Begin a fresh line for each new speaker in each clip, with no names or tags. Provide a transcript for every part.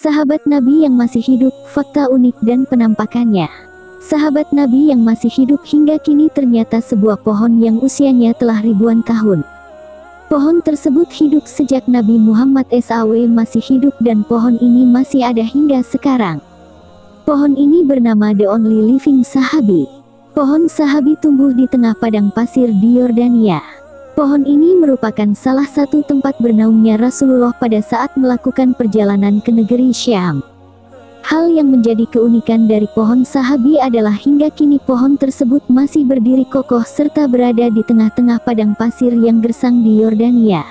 Sahabat Nabi yang masih hidup, fakta unik dan penampakannya. Sahabat Nabi yang masih hidup hingga kini ternyata sebuah pohon yang usianya telah ribuan tahun. Pohon tersebut hidup sejak Nabi Muhammad SAW masih hidup dan pohon ini masih ada hingga sekarang. Pohon ini bernama The Only Living Sahabi. Pohon sahabi tumbuh di tengah padang pasir di Yordania. Pohon ini merupakan salah satu tempat bernaungnya Rasulullah pada saat melakukan perjalanan ke negeri Syam. Hal yang menjadi keunikan dari pohon sahabi adalah hingga kini pohon tersebut masih berdiri kokoh serta berada di tengah-tengah padang pasir yang gersang di Yordania.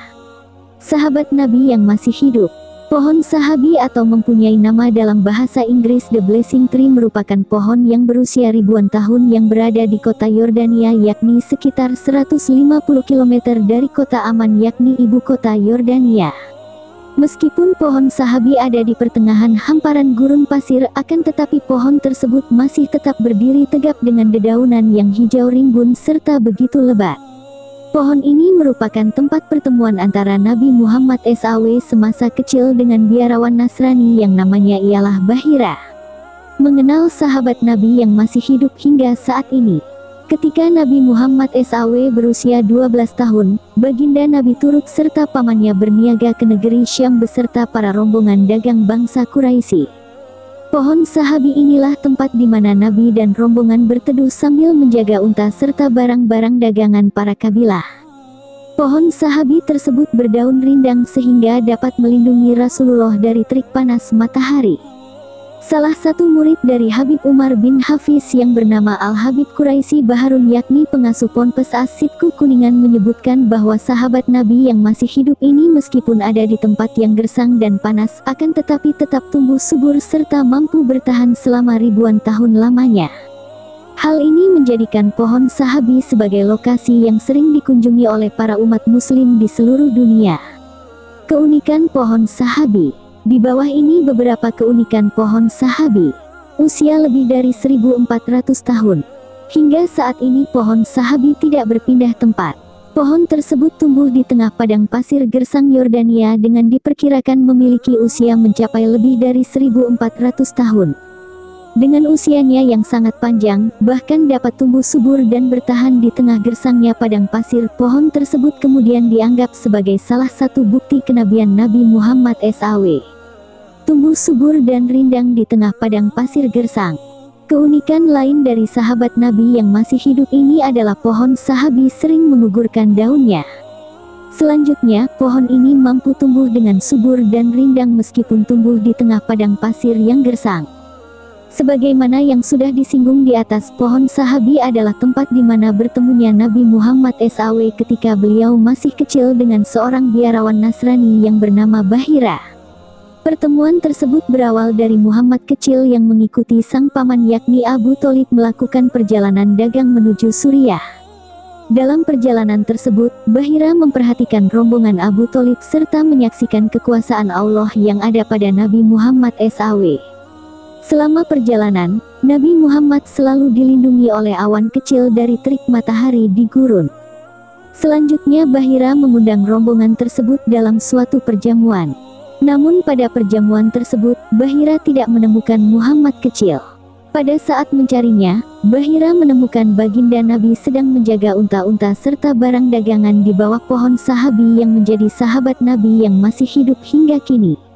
Sahabat Nabi yang masih hidup. Pohon sahabi atau mempunyai nama dalam bahasa Inggris The Blessing Tree merupakan pohon yang berusia ribuan tahun yang berada di kota Yordania yakni sekitar 150 km dari kota Amman yakni ibu kota Yordania. Meskipun pohon sahabi ada di pertengahan hamparan gurun pasir akan tetapi pohon tersebut masih tetap berdiri tegap dengan dedaunan yang hijau rimbun serta begitu lebat. Pohon ini merupakan tempat pertemuan antara Nabi Muhammad SAW semasa kecil dengan biarawan Nasrani yang namanya ialah Bahira. Mengenal sahabat Nabi yang masih hidup hingga saat ini. Ketika Nabi Muhammad SAW berusia 12 tahun, baginda Nabi turut serta pamannya berniaga ke negeri Syam beserta para rombongan dagang bangsa Quraisy. Pohon sahabi inilah tempat di mana Nabi dan rombongan berteduh sambil menjaga unta serta barang-barang dagangan para kabilah. Pohon sahabi tersebut berdaun rindang sehingga dapat melindungi Rasulullah dari terik panas matahari. Salah satu murid dari Habib Umar bin Hafiz yang bernama Al-Habib Quraisy Baharun yakni pengasuh Ponpes As-Sidku Kuningan menyebutkan bahwa sahabat Nabi yang masih hidup ini meskipun ada di tempat yang gersang dan panas akan tetapi tetap tumbuh subur serta mampu bertahan selama ribuan tahun lamanya. Hal ini menjadikan pohon sahabi sebagai lokasi yang sering dikunjungi oleh para umat muslim di seluruh dunia. Keunikan pohon sahabi. Di bawah ini beberapa keunikan pohon sahabi. Usia lebih dari 1400 tahun. Hingga saat ini pohon sahabi tidak berpindah tempat. Pohon tersebut tumbuh di tengah padang pasir gersang Yordania dengan diperkirakan memiliki usia mencapai lebih dari 1400 tahun. Dengan usianya yang sangat panjang, bahkan dapat tumbuh subur dan bertahan di tengah gersangnya padang pasir, pohon tersebut kemudian dianggap sebagai salah satu bukti kenabian Nabi Muhammad SAW. Tumbuh subur dan rindang di tengah padang pasir gersang. Keunikan lain dari sahabat Nabi yang masih hidup ini adalah pohon sahabi sering mengugurkan daunnya. Selanjutnya, pohon ini mampu tumbuh dengan subur dan rindang meskipun tumbuh di tengah padang pasir yang gersang. Sebagaimana yang sudah disinggung di atas, pohon sahabi adalah tempat di mana bertemunya Nabi Muhammad SAW ketika beliau masih kecil dengan seorang biarawan Nasrani yang bernama Bahira. Pertemuan tersebut berawal dari Muhammad kecil yang mengikuti sang paman yakni Abu Tholib melakukan perjalanan dagang menuju Suriah. Dalam perjalanan tersebut, Bahira memperhatikan rombongan Abu Tholib serta menyaksikan kekuasaan Allah yang ada pada Nabi Muhammad SAW. Selama perjalanan, Nabi Muhammad selalu dilindungi oleh awan kecil dari terik matahari di gurun. Selanjutnya Bahira mengundang rombongan tersebut dalam suatu perjamuan. Namun pada perjamuan tersebut, Bahira tidak menemukan Muhammad kecil. Pada saat mencarinya, Bahira menemukan baginda Nabi sedang menjaga unta-unta serta barang dagangan di bawah pohon sahabi yang menjadi sahabat Nabi yang masih hidup hingga kini.